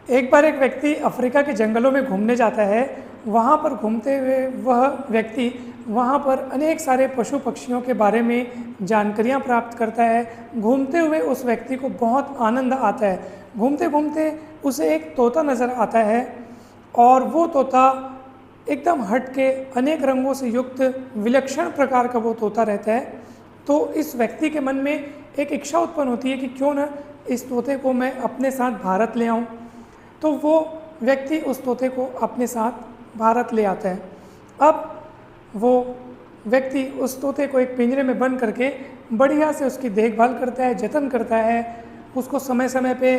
एक बार एक व्यक्ति अफ्रीका के जंगलों में घूमने जाता है। वहाँ पर घूमते हुए वह व्यक्ति वहाँ पर अनेक सारे पशु पक्षियों के बारे में जानकारियाँ प्राप्त करता है। घूमते हुए उस व्यक्ति को बहुत आनंद आता है। घूमते घूमते उसे एक तोता नज़र आता है और वो तोता एकदम हट के अनेक रंगों से युक्त विलक्षण प्रकार का वो तोता रहता है। तो इस व्यक्ति के मन में एक इच्छा उत्पन्न होती है कि क्यों ना इस तोते को मैं अपने साथ भारत ले आऊँ। तो वो व्यक्ति उस तोते को अपने साथ भारत ले आता है। अब वो व्यक्ति उस तोते को एक पिंजरे में बंद करके बढ़िया से उसकी देखभाल करता है, जतन करता है, उसको समय समय पे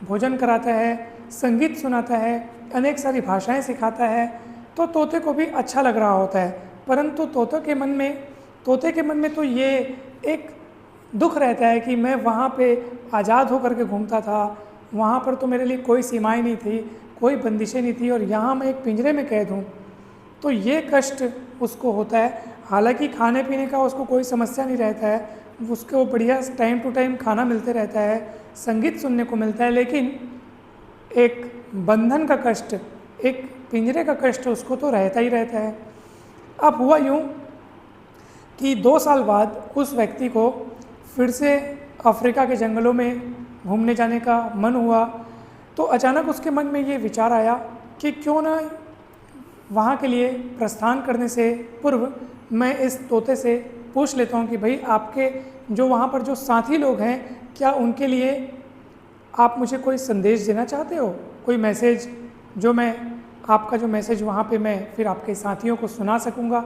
भोजन कराता है, संगीत सुनाता है, अनेक सारी भाषाएं सिखाता है। तो तोते को भी अच्छा लग रहा होता है। परंतु तोते के मन में तो ये एक दुख रहता है कि मैं वहाँ पे आज़ाद होकर के घूमता था, वहाँ पर तो मेरे लिए कोई सीमाएं नहीं थी, कोई बंदिशें नहीं थी, और यहाँ मैं एक पिंजरे में कैद हूँ। तो ये कष्ट उसको होता है। हालांकि खाने पीने का उसको कोई समस्या नहीं रहता है, उसको बढ़िया टाइम टू टाइम खाना मिलते रहता है, संगीत सुनने को मिलता है, लेकिन एक बंधन का कष्ट, एक पिंजरे का कष्ट उसको तो रहता ही रहता है। अब हुआ यूँ कि 2 साल बाद उस व्यक्ति को फिर से अफ्रीका के जंगलों में घूमने जाने का मन हुआ। तो अचानक उसके मन में ये विचार आया कि क्यों ना वहाँ के लिए प्रस्थान करने से पूर्व मैं इस तोते से पूछ लेता हूँ कि भाई आपके जो वहाँ पर जो साथी लोग हैं, क्या उनके लिए आप मुझे कोई संदेश देना चाहते हो, कोई मैसेज, जो मैं आपका जो मैसेज वहाँ पे मैं फिर आपके साथियों को सुना सकूँगा।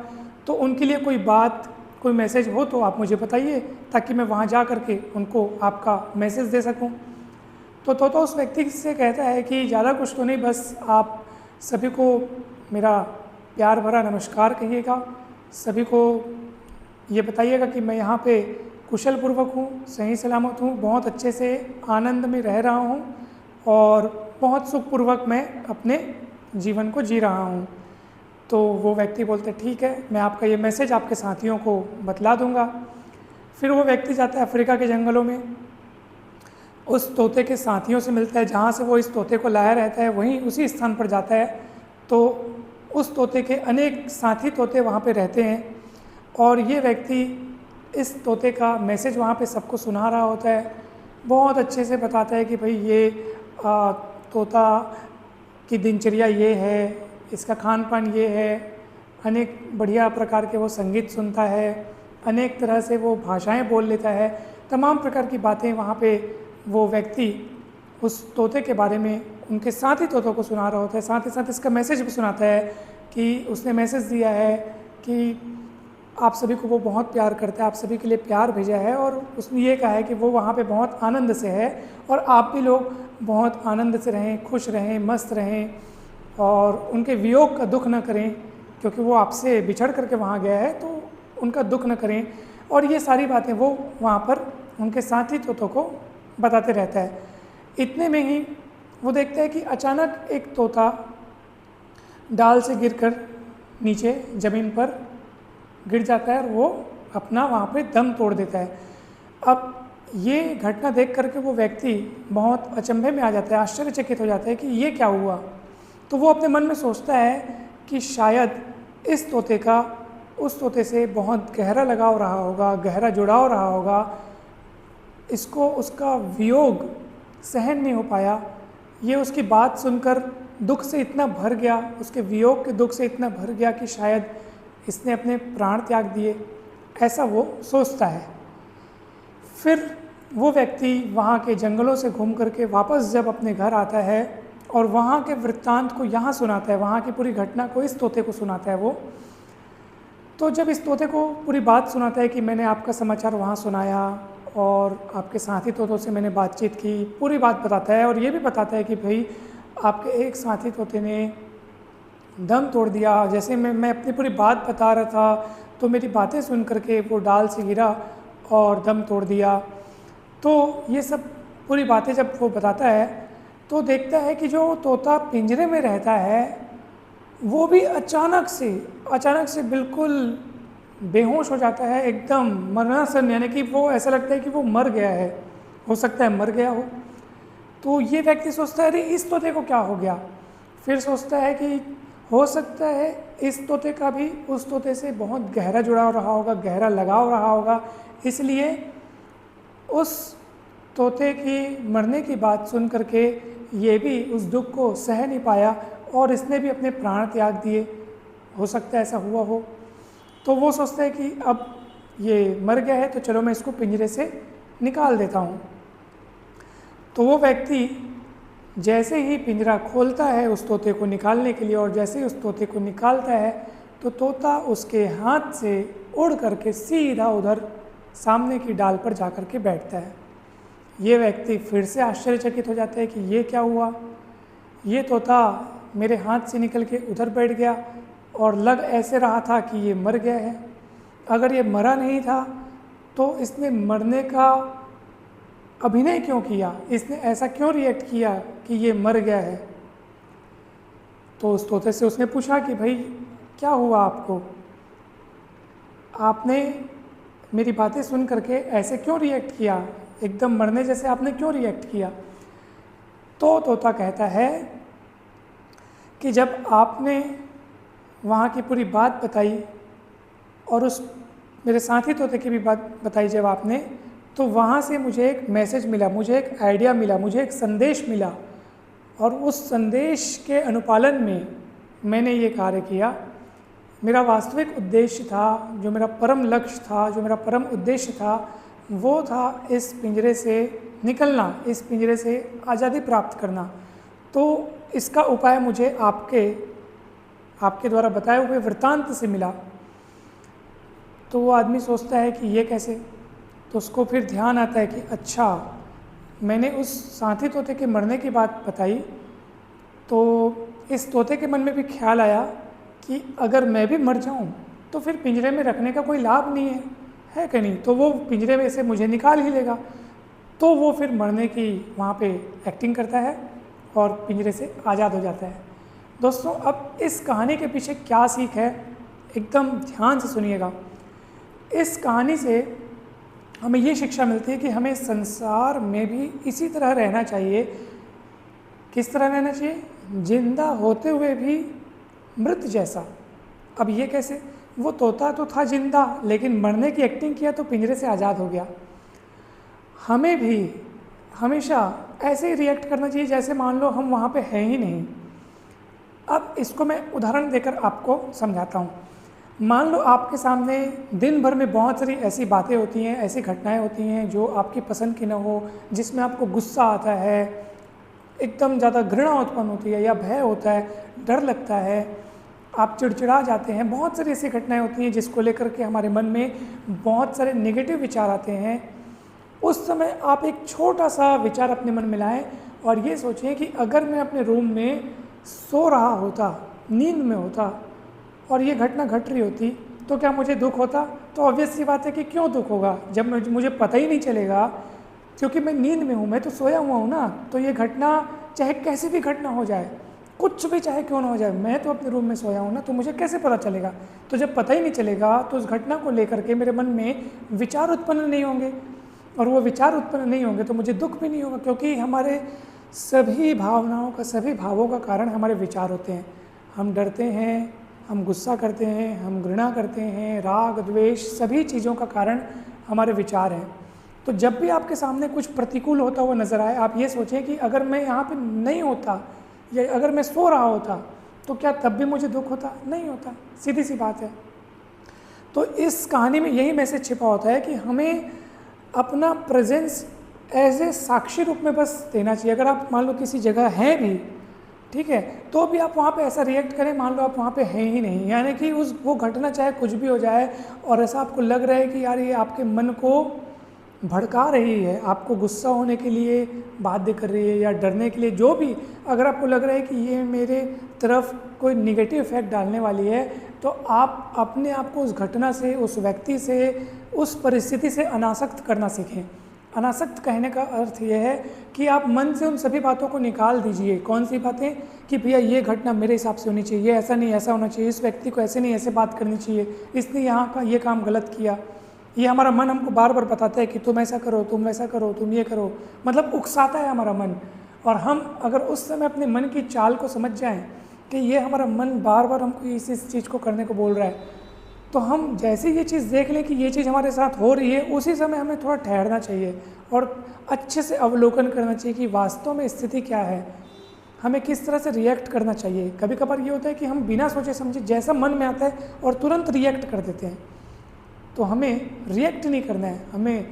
तो उनके लिए कोई बात, कोई मैसेज हो तो आप मुझे बताइए, ताकि मैं वहाँ जा कर के उनको आपका मैसेज दे सकूँ। तो तोता उस व्यक्ति से कहता है कि ज़्यादा कुछ तो नहीं, बस आप सभी को मेरा प्यार भरा नमस्कार कहिएगा, सभी को ये बताइएगा कि मैं यहाँ पे कुशल पूर्वक हूँ, सही सलामत हूँ, बहुत अच्छे से आनंद में रह रहा हूँ और बहुत सुखपूर्वक मैं अपने जीवन को जी रहा हूँ। तो वो व्यक्ति बोलते ठीक है, मैं आपका ये मैसेज आपके साथियों को बतला दूंगा। फिर वो व्यक्ति जाता है अफ्रीका के जंगलों में, उस तोते के साथियों से मिलता है, जहाँ से वो इस तोते को लाया रहता है वहीं उसी स्थान पर जाता है। तो उस तोते के अनेक साथी तोते वहाँ पे रहते हैं और ये व्यक्ति इस तोते का मैसेज वहाँ पे सबको सुना रहा होता है। बहुत अच्छे से बताता है कि भाई ये तोता की दिनचर्या ये है, इसका खान पान ये है, अनेक बढ़िया प्रकार के वो संगीत सुनता है, अनेक तरह से वो भाषाएं बोल लेता है, तमाम प्रकार की बातें वहाँ पे वो व्यक्ति उस तोते के बारे में उनके साथी तोतों को सुना रहा होता है। साथ ही साथ इसका मैसेज भी सुनाता है कि उसने मैसेज दिया है कि आप सभी को वो बहुत प्यार करता है, आप सभी के लिए प्यार भेजा है, और उसने ये कहा है कि वो वहाँ पे बहुत आनंद से है और आप भी लोग बहुत आनंद से रहें, खुश रहें, मस्त रहें और उनके वियोग का दुख न करें, क्योंकि वो आपसे बिछड़ करके वहाँ गया है, तो उनका दुख न करें। और ये सारी बातें वो वहाँ पर उनके साथी तोतों को बताते रहता है। इतने में ही वो देखता है कि अचानक एक तोता डाल से गिरकर नीचे ज़मीन पर गिर जाता है और वो अपना वहाँ पे दम तोड़ देता है। अब ये घटना देख करके वो व्यक्ति बहुत अचंभे में आ जाता है, आश्चर्यचकित हो जाता है कि ये क्या हुआ। तो वो अपने मन में सोचता है कि शायद इस तोते का उस तोते से बहुत गहरा लगाव रहा होगा, गहरा जुड़ाव रहा होगा, इसको उसका वियोग सहन नहीं हो पाया। ये उसकी बात सुनकर दुख से इतना भर गया, उसके वियोग के दुख से इतना भर गया कि शायद इसने अपने प्राण त्याग दिए, ऐसा वो सोचता है। फिर वो व्यक्ति वहाँ के जंगलों से घूम करके वापस जब अपने घर आता है और वहाँ के वृत्तांत को यहाँ सुनाता है, वहाँ की पूरी घटना को इस तोते को सुनाता है वो। तो जब इस तोते को पूरी बात सुनाता है कि मैंने आपका समाचार वहाँ सुनाया और आपके साथी तोतों से मैंने बातचीत की, पूरी बात बताता है और ये भी बताता है कि भाई आपके एक साथी तोते ने दम तोड़ दिया। जैसे मैं अपनी पूरी बात बता रहा था तो मेरी बातें सुन करके वो डाल से गिरा और दम तोड़ दिया। तो ये सब पूरी बातें जब वो बताता है तो देखता है कि जो तोता पिंजरे में रहता है वो भी अचानक से बिल्कुल बेहोश हो जाता है, एकदम मरणासन, यानी कि वो ऐसा लगता है कि वो मर गया है, हो सकता है मर गया हो। तो ये व्यक्ति सोचता है अरे इस तोते को क्या हो गया, फिर सोचता है कि हो सकता है इस तोते का भी उस तोते से बहुत गहरा जुड़ाव रहा होगा, गहरा लगाव रहा होगा, इसलिए उस तोते की मरने की बात सुन करके ये भी उस दुख को सह नहीं पाया और इसने भी अपने प्राण त्याग दिए। हो सकता है ऐसा हुआ हो। तो वो सोचता है कि अब ये मर गया है तो चलो मैं इसको पिंजरे से निकाल देता हूँ। तो वो व्यक्ति जैसे ही पिंजरा खोलता है उस तोते को निकालने के लिए और जैसे ही उस तोते को निकालता है तो तोता उसके हाथ से उड़ करके सीधा उधर सामने की डाल पर जा कर के बैठता है। ये व्यक्ति फिर से आश्चर्यचकित हो जाता है कि ये क्या हुआ, ये तोता मेरे हाथ से निकल के उधर बैठ गया और लग ऐसे रहा था कि ये मर गया है। अगर ये मरा नहीं था तो इसने मरने का अभिनय क्यों किया, इसने ऐसा क्यों रिएक्ट किया कि ये मर गया है। तो उस तोते से उसने पूछा कि भाई क्या हुआ आपको, आपने मेरी बातें सुन करके ऐसे क्यों रिएक्ट किया, एकदम मरने जैसे आपने क्यों रिएक्ट किया। तो तोता कहता है कि जब आपने वहाँ की पूरी बात बताई और उस मेरे साथी तोते की भी बात बताई जब आपने, तो वहाँ से मुझे एक मैसेज मिला, मुझे एक आइडिया मिला, मुझे एक संदेश मिला और उस संदेश के अनुपालन में मैंने ये कार्य किया। मेरा वास्तविक उद्देश्य था, जो मेरा परम लक्ष्य था, जो मेरा परम उद्देश्य था, वो था इस पिंजरे से निकलना, इस पिंजरे से आज़ादी प्राप्त करना। तो इसका उपाय मुझे आपके द्वारा बताए हुए वृत्तांत से मिला। तो वो आदमी सोचता है कि ये कैसे, तो उसको फिर ध्यान आता है कि अच्छा मैंने उस साथी तोते के मरने की बात बताई तो इस तोते के मन में भी ख्याल आया कि अगर मैं भी मर जाऊं तो फिर पिंजरे में रखने का कोई लाभ नहीं है कि नहीं, तो वो पिंजरे में से मुझे निकाल ही लेगा। तो वो फिर मरने की वहाँ पे एक्टिंग करता है और पिंजरे से आज़ाद हो जाता है। दोस्तों अब इस कहानी के पीछे क्या सीख है, एकदम ध्यान से सुनिएगा। इस कहानी से हमें ये शिक्षा मिलती है कि हमें संसार में भी इसी तरह रहना चाहिए। किस तरह रहना चाहिए, जिंदा होते हुए भी मृत जैसा। अब ये कैसे, वो तोता तो था जिंदा लेकिन मरने की एक्टिंग किया तो पिंजरे से आज़ाद हो गया। हमें भी हमेशा ऐसे ही रिएक्ट करना चाहिए जैसे मान लो हम वहाँ पे हैं ही नहीं। अब इसको मैं उदाहरण देकर आपको समझाता हूँ। मान लो आपके सामने दिन भर में बहुत सारी ऐसी बातें होती हैं, ऐसी घटनाएं होती हैं जो आपकी पसंद की न हो, जिसमें आपको गुस्सा आता है, एकदम ज़्यादा घृणा उत्पन्न होती है या भय होता है, डर लगता है, आप चिड़चिड़ा जाते हैं। बहुत सारी ऐसी घटनाएं होती हैं जिसको लेकर के हमारे मन में बहुत सारे नेगेटिव विचार आते हैं। उस समय आप एक छोटा सा विचार अपने मन में लाएं और ये सोचें कि अगर मैं अपने रूम में सो रहा होता, नींद में होता और ये घटना घट रही होती तो क्या मुझे दुख होता। तो ऑब्वियस सी बात है कि क्यों दुख होगा, जब मुझे पता ही नहीं चलेगा, क्योंकि मैं नींद में हूँ, मैं तो सोया हुआ हूँ ना। तो ये घटना चाहे कैसी भी घटना हो जाए, कुछ भी चाहे क्यों ना हो जाए, मैं तो अपने रूम में सोया हूँ ना, तो मुझे कैसे पता चलेगा। तो जब पता ही नहीं चलेगा तो उस घटना को लेकर के मेरे मन में विचार उत्पन्न नहीं होंगे और वो विचार उत्पन्न नहीं होंगे तो मुझे दुख भी नहीं होगा, क्योंकि हमारे सभी भावनाओं का, सभी भावों का कारण हमारे विचार होते हैं। हम डरते हैं, हम गुस्सा करते हैं, हम घृणा करते हैं, राग द्वेष, सभी चीज़ों का कारण हमारे विचार हैं। तो जब भी आपके सामने कुछ प्रतिकूल होता हुआ नज़र आए, आप ये सोचें कि अगर मैं यहाँ पे नहीं होता या अगर मैं सो रहा होता तो क्या तब भी मुझे दुख होता, नहीं होता, सीधी सी बात है। तो इस कहानी में यही मैसेज छिपा होता है कि हमें अपना प्रेजेंस एज ए साक्षी रूप में बस देना चाहिए। अगर आप मान लो किसी जगह हैं भी, ठीक है, तो भी आप वहाँ पे ऐसा रिएक्ट करें मान लो आप वहाँ पे हैं ही नहीं, यानी कि वो घटना चाहे कुछ भी हो जाए और ऐसा आपको लग रहा है कि यार ये आपके मन को भड़का रही है, आपको गुस्सा होने के लिए बाध्य कर रही है या डरने के लिए, जो भी अगर आपको लग रहा है कि ये मेरे तरफ कोई निगेटिव इफेक्ट डालने वाली है, तो आप अपने आप को उस घटना से, उस व्यक्ति से, उस परिस्थिति से अनासक्त करना सीखें। अनासक्त कहने का अर्थ यह है कि आप मन से उन सभी बातों को निकाल दीजिए। कौन सी बातें, कि भैया ये घटना मेरे हिसाब से होनी चाहिए, ऐसा नहीं ऐसा होना चाहिए, इस व्यक्ति को ऐसे नहीं ऐसे बात करनी चाहिए, इसने यहाँ का ये काम गलत किया। ये हमारा मन हमको बार बार बताता है कि तुम ऐसा करो, तुम वैसा करो, तुम ये करो, मतलब उकसाता है हमारा मन। और हम अगर उस समय अपने मन की चाल को समझ जाएं कि ये हमारा मन बार बार हमको इस चीज़ को करने को बोल रहा है, तो हम जैसे ये चीज़ देख लें कि ये चीज़ हमारे साथ हो रही है, उसी समय हमें थोड़ा ठहरना चाहिए और अच्छे से अवलोकन करना चाहिए कि वास्तव में स्थिति क्या है, हमें किस तरह से रिएक्ट करना चाहिए। कभी कभार ये होता है कि हम बिना सोचे समझे जैसा मन में आता है और तुरंत रिएक्ट कर देते हैं। तो हमें रिएक्ट नहीं करना है, हमें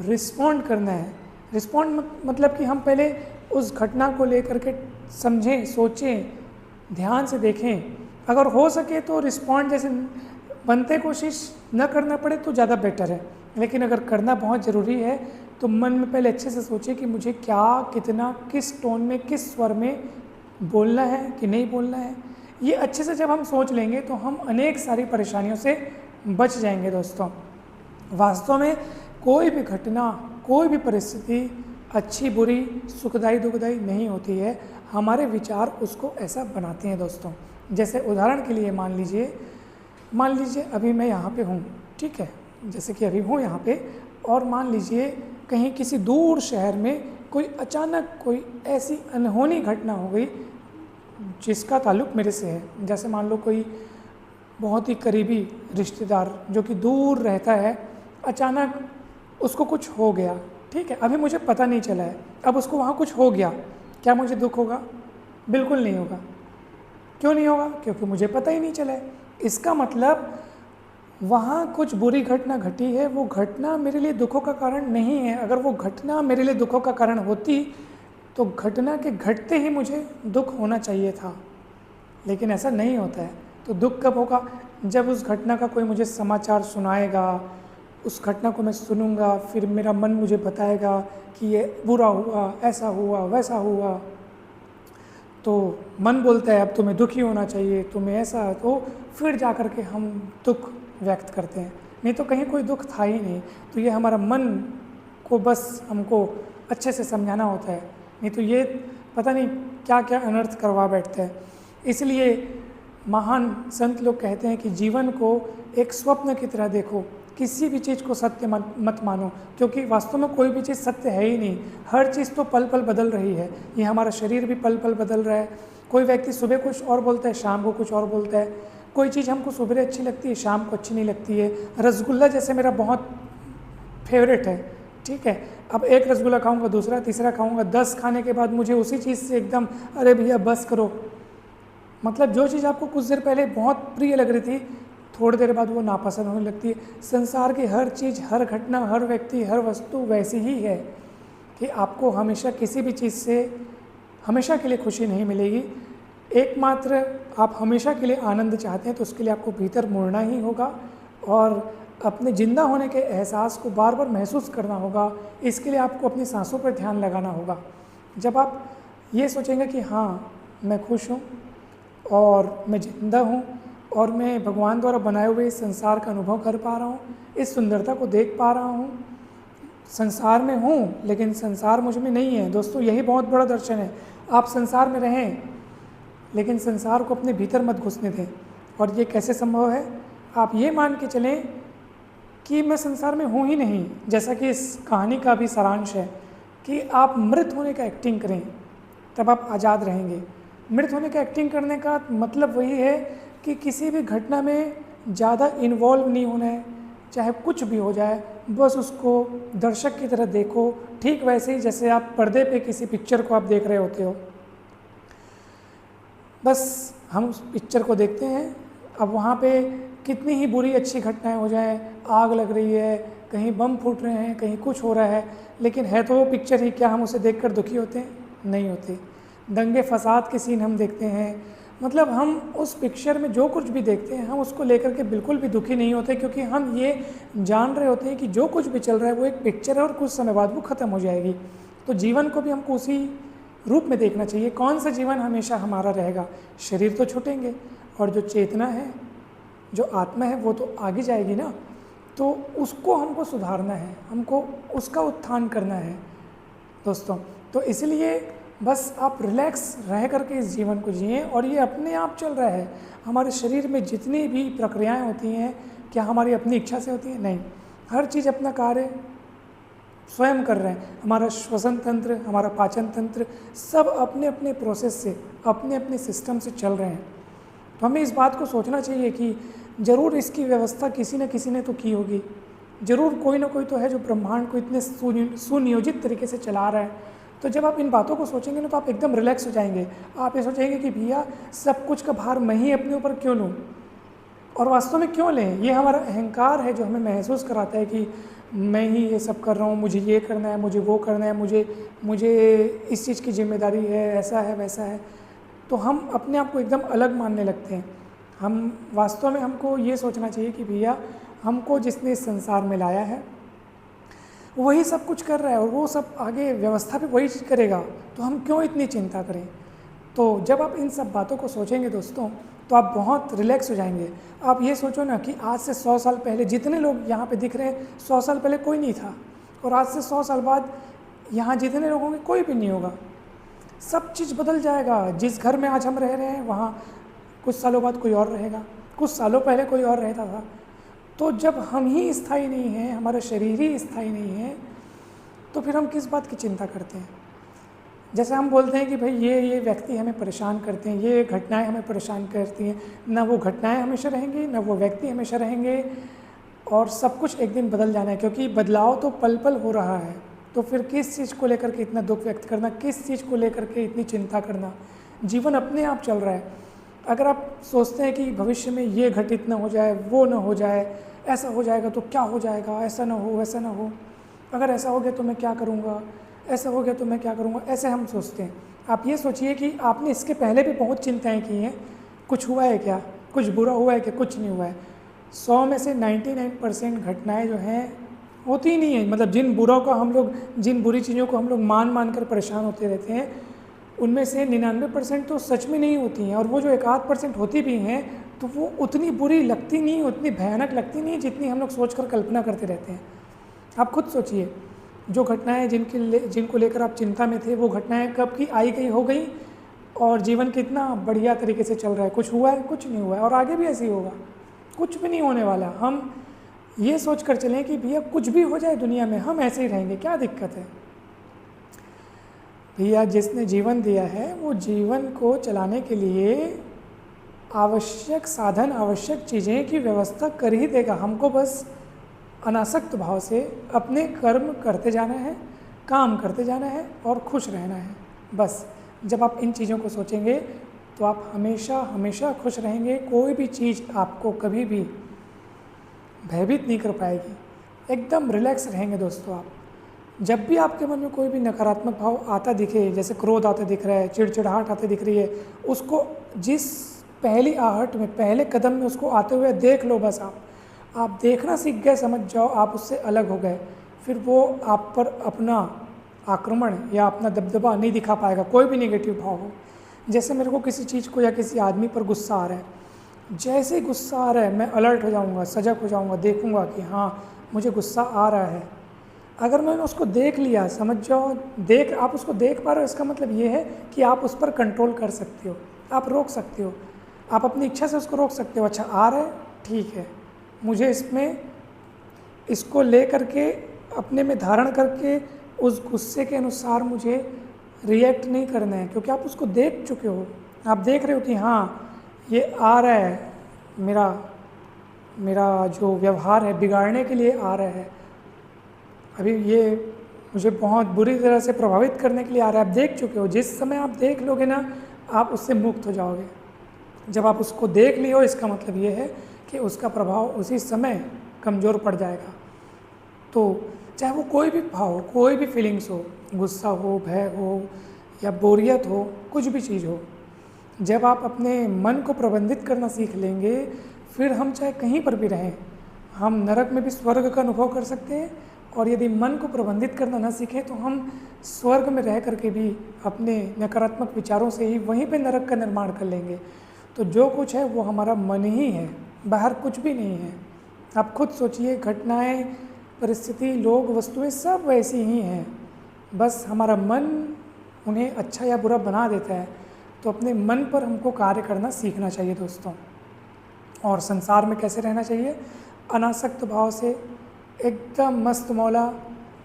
रिस्पॉन्ड करना है। रिस्पॉन्ड मतलब कि हम पहले उस घटना को लेकर के समझें, सोचें, ध्यान से देखें। अगर हो सके तो रिस्पॉन्ड जैसे बनते कोशिश न करना पड़े तो ज़्यादा बेटर है, लेकिन अगर करना बहुत ज़रूरी है तो मन में पहले अच्छे से सोचें कि मुझे क्या, कितना, किस टोन में, किस स्वर में बोलना है कि नहीं बोलना है। ये अच्छे से जब हम सोच लेंगे तो हम अनेक सारी परेशानियों से बच जाएंगे। दोस्तों, वास्तव में कोई भी घटना, कोई भी परिस्थिति अच्छी, बुरी, सुखदायी, दुखदायी नहीं होती है, हमारे विचार उसको ऐसा बनाते हैं। दोस्तों, जैसे उदाहरण के लिए मान लीजिए अभी मैं यहाँ पे हूँ, ठीक है, जैसे कि अभी हूँ यहाँ पे, और मान लीजिए कहीं किसी दूर शहर में कोई अचानक कोई ऐसी अनहोनी घटना हो गई जिसका ताल्लुक़ मेरे से है। जैसे मान लो कोई बहुत ही करीबी रिश्तेदार जो कि दूर रहता है, अचानक उसको कुछ हो गया, ठीक है, अभी मुझे पता नहीं चला है, अब उसको वहाँ कुछ हो गया, क्या मुझे दुख होगा? बिल्कुल नहीं होगा। क्यों नहीं होगा? क्योंकि मुझे पता ही नहीं चला है। इसका मतलब वहाँ कुछ बुरी घटना घटी है, वो घटना मेरे लिए दुखों का कारण नहीं है। अगर वो घटना मेरे लिए दुखों का कारण होती तो घटना के घटते ही मुझे दुख होना चाहिए था, लेकिन ऐसा नहीं होता है। तो दुख कब होगा? जब उस घटना का कोई मुझे समाचार सुनाएगा, उस घटना को मैं सुनूंगा, फिर मेरा मन मुझे बताएगा कि ये बुरा हुआ, ऐसा हुआ, वैसा हुआ, तो मन बोलता है अब तुम्हें दुखी होना चाहिए, तुम्हें ऐसा, तो फिर जा कर के हम दुख व्यक्त करते हैं। नहीं तो कहीं कोई दुख था ही नहीं। तो ये हमारा मन को बस हमको अच्छे से समझाना होता है, नहीं तो ये पता नहीं क्या क्या अनर्थ करवा बैठता है। इसलिए महान संत लोग कहते हैं कि जीवन को एक स्वप्न की तरह देखो, किसी भी चीज़ को सत्य मत मानो, क्योंकि वास्तव में कोई भी चीज़ सत्य है ही नहीं। हर चीज़ तो पल पल बदल रही है। ये हमारा शरीर भी पल पल बदल रहा है। कोई व्यक्ति सुबह कुछ और बोलता है, शाम को कुछ और बोलता है। कोई चीज़ हमको सुबह अच्छी लगती है, शाम को अच्छी नहीं लगती है। रसगुल्ला जैसे मेरा बहुत फेवरेट है, ठीक है, अब एक रसगुल्ला खाऊंगा, दूसरा, तीसरा खाऊंगा, 10 खाने के बाद मुझे उसी चीज़ से एकदम अरे भैया बस करो। मतलब जो चीज़ आपको कुछ देर पहले बहुत प्रिय लग रही थी, थोड़ी देर बाद वो नापसंद होने लगती है। संसार की हर चीज़, हर घटना, हर व्यक्ति, हर वस्तु वैसी ही है कि आपको हमेशा किसी भी चीज़ से हमेशा के लिए खुशी नहीं मिलेगी। एकमात्र आप हमेशा के लिए आनंद चाहते हैं तो उसके लिए आपको भीतर मुड़ना ही होगा और अपने ज़िंदा होने के एहसास को बार बार महसूस करना होगा। इसके लिए आपको अपनी सांसों पर ध्यान लगाना होगा। जब आप ये सोचेंगे कि हाँ मैं खुश हूँ और मैं जिंदा हूँ और मैं भगवान द्वारा बनाए हुए इस संसार का अनुभव कर पा रहा हूँ, इस सुंदरता को देख पा रहा हूँ, संसार में हूँ लेकिन संसार मुझ में नहीं है। दोस्तों, यही बहुत बड़ा दर्शन है। आप संसार में रहें लेकिन संसार को अपने भीतर मत घुसने दें। और ये कैसे संभव है? आप ये मान के चलें कि मैं संसार में हूँ ही नहीं, जैसा कि इस कहानी का भी सारांश है कि आप मृत होने का एक्टिंग करें, तब आप आज़ाद रहेंगे। मृत होने का एक्टिंग करने का मतलब वही है कि किसी भी घटना में ज़्यादा इन्वॉल्व नहीं होना है, चाहे कुछ भी हो जाए, बस उसको दर्शक की तरह देखो, ठीक वैसे ही जैसे आप पर्दे पे किसी पिक्चर को आप देख रहे होते हो। बस हम उस पिक्चर को देखते हैं। अब वहाँ पे कितनी ही बुरी अच्छी घटनाएं हो जाएं, आग लग रही है, कहीं बम फूट रहे हैं, कहीं कुछ हो रहा है, लेकिन है तो वो पिक्चर ही, क्या हम उसे देखकर दुखी होते हैं? नहीं होते। दंगे फसाद के सीन हम देखते हैं, मतलब हम उस पिक्चर में जो कुछ भी देखते हैं हम उसको लेकर के बिल्कुल भी दुखी नहीं होते, क्योंकि हम ये जान रहे होते हैं कि जो कुछ भी चल रहा है वो एक पिक्चर है और कुछ समय बाद वो ख़त्म हो जाएगी। तो जीवन को भी हमको उसी रूप में देखना चाहिए। कौन सा जीवन हमेशा हमारा रहेगा? शरीर तो छूटेंगे और जो चेतना है, जो आत्मा है, वो तो आगे जाएगी ना। तो उसको हमको सुधारना है, हमको उसका उत्थान करना है दोस्तों। तो इसलिए बस आप रिलैक्स रह करके इस जीवन को जिएं और ये अपने आप चल रहा है। हमारे शरीर में जितनी भी प्रक्रियाएं होती हैं, क्या हमारी अपनी इच्छा से होती हैं? नहीं। हर चीज़ अपना कार्य स्वयं कर रहे हैं। हमारा श्वसन तंत्र, हमारा पाचन तंत्र सब अपने अपने प्रोसेस से, अपने अपने सिस्टम से चल रहे हैं। तो हमें इस बात को सोचना चाहिए कि ज़रूर इसकी व्यवस्था किसी न किसी ने तो की होगी, ज़रूर कोई ना कोई तो है जो ब्रह्मांड को इतने सुनियोजित तरीके से चला रहा है। तो जब आप इन बातों को सोचेंगे ना तो आप एकदम रिलैक्स हो जाएंगे। आप ये सोचेंगे कि भैया सब कुछ का भार मैं ही अपने ऊपर क्यों लूँ, और वास्तव में क्यों लें। ये हमारा अहंकार है जो हमें महसूस कराता है कि मैं ही ये सब कर रहा हूँ, मुझे ये करना है, मुझे वो करना है, मुझे इस चीज़ की जिम्मेदारी है, ऐसा है वैसा है। तो हम अपने आप को एकदम अलग मानने लगते हैं। हम वास्तव में हमको ये सोचना चाहिए कि भैया हमको जिसने इस संसार में लाया है वही सब कुछ कर रहा है, और वो सब आगे व्यवस्था भी वही करेगा, तो हम क्यों इतनी चिंता करें। तो जब आप इन सब बातों को सोचेंगे दोस्तों तो आप बहुत रिलैक्स हो जाएंगे। आप ये सोचो ना कि आज से 100 साल पहले जितने लोग यहाँ पे दिख रहे हैं, 100 साल पहले कोई नहीं था, और आज से 100 साल बाद यहाँ जितने लोग होंगे कोई भी नहीं होगा। सब चीज़ बदल जाएगा। जिस घर में आज हम रह रहे हैं वहाँ कुछ सालों बाद कोई और रहेगा, कुछ सालों पहले कोई और रहता था। तो जब हम ही स्थायी नहीं हैं, हमारा शरीर ही स्थायी नहीं है, तो फिर हम किस बात की चिंता करते हैं। जैसे हम बोलते हैं कि भाई ये व्यक्ति हमें परेशान करते हैं, ये घटनाएं हमें परेशान करती हैं, ना वो घटनाएं हमेशा रहेंगी, ना वो व्यक्ति हमेशा रहेंगे, और सब कुछ एक दिन बदल जाना है, क्योंकि बदलाव तो पल पल हो रहा है। तो फिर किस चीज़ को लेकर के इतना दुख व्यक्त करना, किस चीज़ को लेकर के इतनी चिंता करना। जीवन अपने आप चल रहा है। अगर आप सोचते हैं कि भविष्य में ये घटित ना हो जाए, वो ना हो जाए, ऐसा हो जाएगा तो क्या हो जाएगा, ऐसा ना हो वैसा ना हो, अगर ऐसा हो गया तो मैं क्या करूँगा, ऐसा हो गया तो मैं क्या करूँगा, ऐसे हम सोचते हैं। आप ये सोचिए कि आपने इसके पहले भी बहुत चिंताएं की हैं, कुछ हुआ है क्या, कुछ बुरा हुआ है क्या, कुछ नहीं हुआ है। 100 में से 99% घटनाएं जो हैं होती ही नहीं है। मतलब जिन बुरी चीज़ों को हम लोग मान कर परेशान होते रहते हैं, उनमें से 99% तो सच में नहीं होती हैं, और वो जो 1-8% होती भी हैं तो वो उतनी बुरी लगती नहीं, उतनी भयानक लगती नहीं जितनी हम लोग सोचकर कल्पना करते रहते हैं। आप खुद सोचिए, जो घटनाएं जिनको लेकर आप चिंता में थे, वो घटनाएं कब की आई गई हो गई, और जीवन कितना बढ़िया तरीके से चल रहा है। कुछ हुआ है, कुछ नहीं हुआ है, और आगे भी ऐसे ही होगा, कुछ भी नहीं होने वाला। हम ये सोच कर चलें कि भैया कुछ भी हो जाए दुनिया में, हम ऐसे ही रहेंगे, क्या दिक्कत है। भैया जिसने जीवन दिया है वो जीवन को चलाने के लिए आवश्यक साधन, आवश्यक चीज़ें की व्यवस्था कर ही देगा। हमको बस अनासक्त भाव से अपने कर्म करते जाना है, काम करते जाना है और खुश रहना है। बस जब आप इन चीज़ों को सोचेंगे तो आप हमेशा हमेशा खुश रहेंगे। कोई भी चीज़ आपको कभी भी भयभीत नहीं कर पाएगी। एकदम रिलैक्स रहेंगे दोस्तों आप। जब भी आपके मन में कोई भी नकारात्मक भाव आता दिखे, जैसे क्रोध आता दिख रहा है, चिड़चिड़ाहट आते दिख रही है, उसको जिस पहली आहट में, पहले कदम में उसको आते हुए देख लो। बस आप देखना सीख गए, समझ जाओ आप उससे अलग हो गए। फिर वो आप पर अपना आक्रमण या अपना दबदबा नहीं दिखा पाएगा, कोई भी नेगेटिव भाव हो। जैसे मेरे को किसी चीज़ को या किसी आदमी पर गुस्सा आ रहा है, जैसे ही गुस्सा आ रहा है मैं अलर्ट हो जाऊंगा, सजग हो जाऊंगा, देखूंगा कि हाँ मुझे गुस्सा आ रहा है। अगर मैंने उसको देख लिया, समझ जाओ, आप उसको देख पा रहे हो, इसका मतलब ये है कि आप उस पर कंट्रोल कर सकते हो, आप रोक सकते हो, आप अपनी इच्छा से उसको रोक सकते हो। अच्छा आ रहा है, ठीक है, मुझे इसको ले करके अपने में धारण करके उस गुस्से के अनुसार मुझे रिएक्ट नहीं करना है, क्योंकि आप उसको देख चुके हो। आप देख रहे हो कि हाँ ये आ रहा है, मेरा जो व्यवहार है बिगाड़ने के लिए आ रहा है, अभी ये मुझे बहुत बुरी तरह से प्रभावित करने के लिए आ रहा है। आप देख चुके हो। जिस समय आप देख लोगे ना, आप उससे मुक्त हो जाओगे। जब आप उसको देख लियो, इसका मतलब ये है कि उसका प्रभाव उसी समय कमज़ोर पड़ जाएगा। तो चाहे वो कोई भी भाव हो, कोई भी फीलिंग्स हो, गुस्सा हो, भय हो या बोरियत हो, कुछ भी चीज़ हो, जब आप अपने मन को प्रबंधित करना सीख लेंगे, फिर हम चाहे कहीं पर भी रहें, हम नरक में भी स्वर्ग का अनुभव कर सकते हैं। और यदि मन को प्रबंधित करना ना सीखें तो हम स्वर्ग में रह करके भी अपने नकारात्मक विचारों से ही वहीं पे नरक का निर्माण कर लेंगे। तो जो कुछ है वो हमारा मन ही है, बाहर कुछ भी नहीं है। आप खुद सोचिए, घटनाएं, परिस्थिति, लोग, वस्तुएं सब वैसी ही हैं, बस हमारा मन उन्हें अच्छा या बुरा बना देता है। तो अपने मन पर हमको कार्य करना सीखना चाहिए दोस्तों। और संसार में कैसे रहना चाहिए? अनासक्त भाव से, एकदम मस्त मौला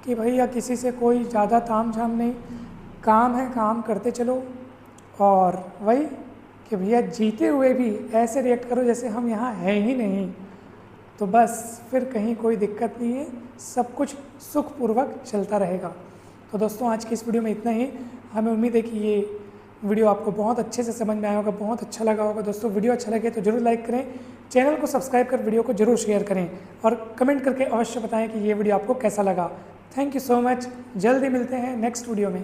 कि भैया किसी से कोई ज़्यादा ताम झाम नहीं, काम है काम करते चलो, और वही कि भैया जीते हुए भी ऐसे रिएक्ट करो जैसे हम यहाँ हैं ही नहीं, तो बस फिर कहीं कोई दिक्कत नहीं है, सब कुछ सुखपूर्वक चलता रहेगा। तो दोस्तों आज की इस वीडियो में इतना ही। हमें उम्मीद है कि ये वीडियो आपको बहुत अच्छे से समझ में आया होगा, बहुत अच्छा लगा होगा। दोस्तों वीडियो अच्छा लगे तो ज़रूर लाइक करें, चैनल को सब्सक्राइब कर वीडियो को ज़रूर शेयर करें और कमेंट करके अवश्य बताएं कि ये वीडियो आपको कैसा लगा। Thank you so much. जल्दी मिलते हैं नेक्स्ट वीडियो में।